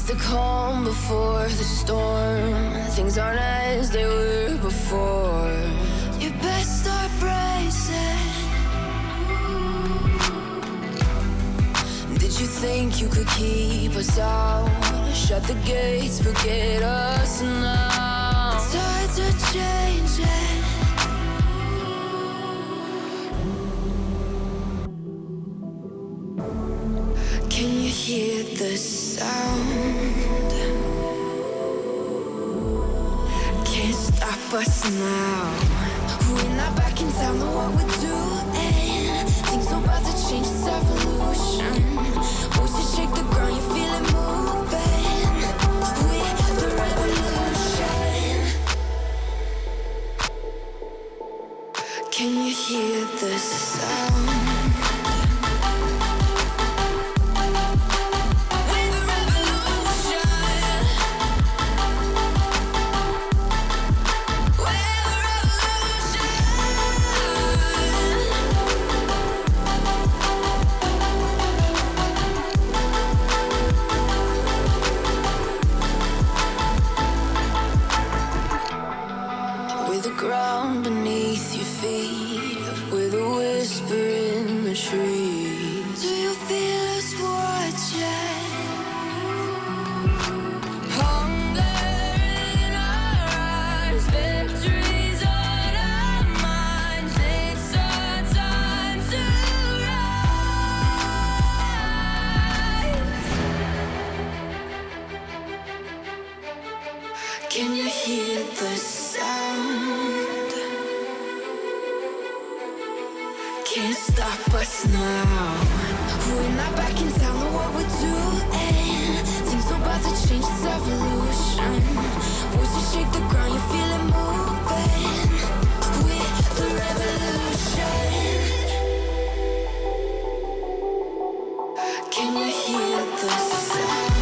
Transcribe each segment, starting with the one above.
The calm before the storm. Things aren't as they were before. You best start bracing. Did you think you could keep us out? Shut the gates, forget us now. The tides are changing. Can you hear the sound? Can't stop us now. We're not back in town, know what we're doing. Things are about to change, it's evolution. Voices shake the ground, you feel it moving. We're the revolution. Can you hear the sound? Ground beneath your feet, with a whisper in the trees. Do you feel us watching? Hunger in our eyes, victories on our minds. It's our time to rise. Can you hear the sound? Can't stop us now. We're not back in town, know what we're doing. Things are about to change, it's evolution. Voices shake the ground, you feel it moving. We're the revolution. Can you hear the sound?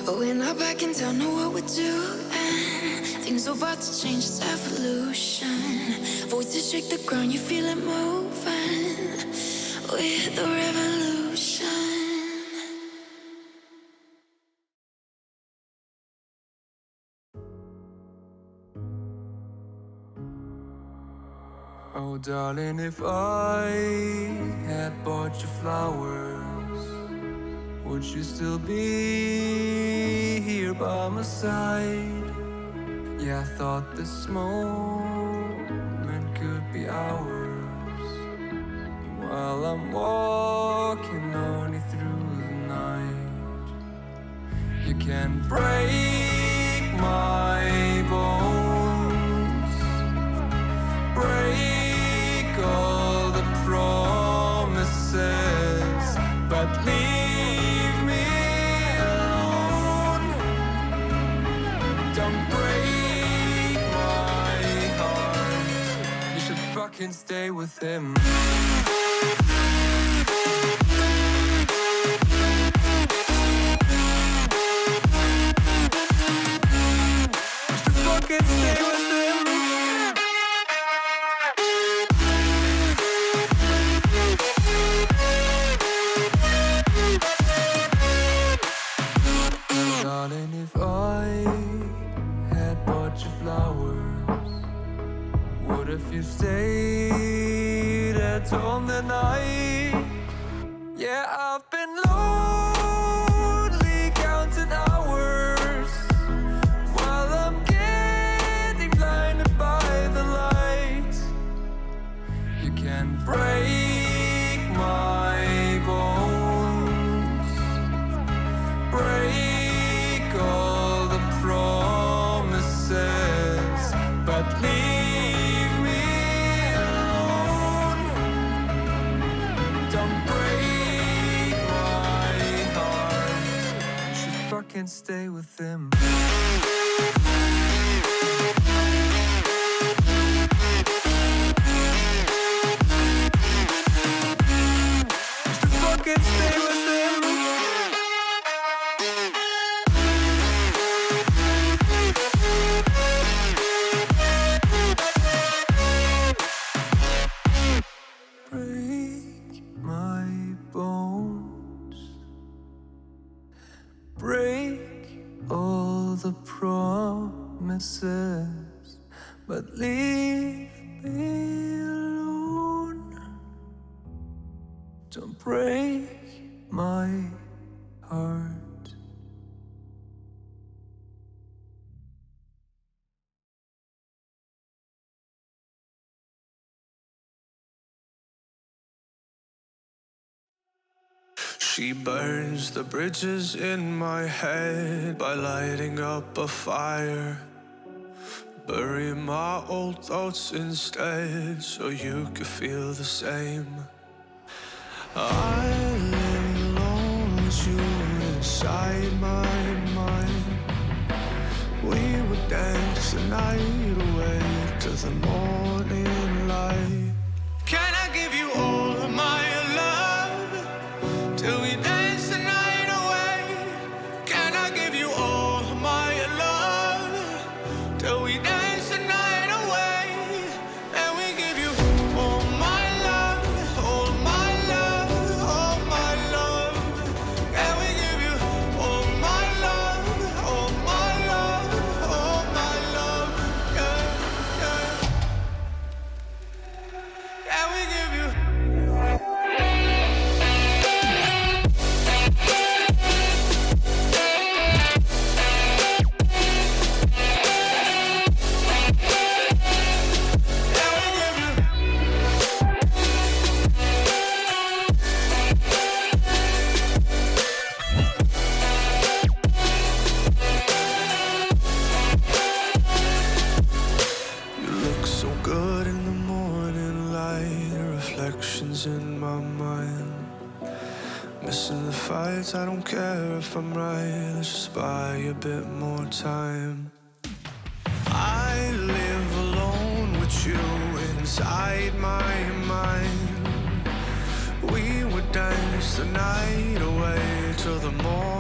We're not backing down, know what we're doing. Things are about to change, it's evolution. Voices shake the ground, you feel it moving. We're the revolution. Oh darling, if I had bought you flowers, would you still be here by my side? Yeah, I thought this moment could be ours, while I'm walking on you through the night. You can break my bones, break all the promises, but leave me alone. Don't break my heart. You should fucking stay with him. You should fucking stay with him. Darling, if I had bought you flowers, what if you stayed at home the night? Yeah, I've been lonely counting hours, while I'm getting blinded by the light. You can break my bones, break all the promises, but leave me alone. Don't break my heart. You should fucking stay with him. You should fucking stay with him. Break my bones, break all the promises, but leave me alone. Don't break my heart. She burns the bridges in my head by lighting up a fire. Bury my old thoughts instead so you could feel the same. I lay low with you inside my mind. We would dance the night away to the morning light. Can I give you all of my love till we dance the night away? Can I give you all of my love till we dance the night away? And we give you all my love, all my love, all my love. And we give you all my love, all my love, all my love. Yeah, yeah. And we give you Missing the fights, I don't care if I'm right. Let's just buy a bit more time. I live alone with you inside my mind. We would dance the night away till the morning.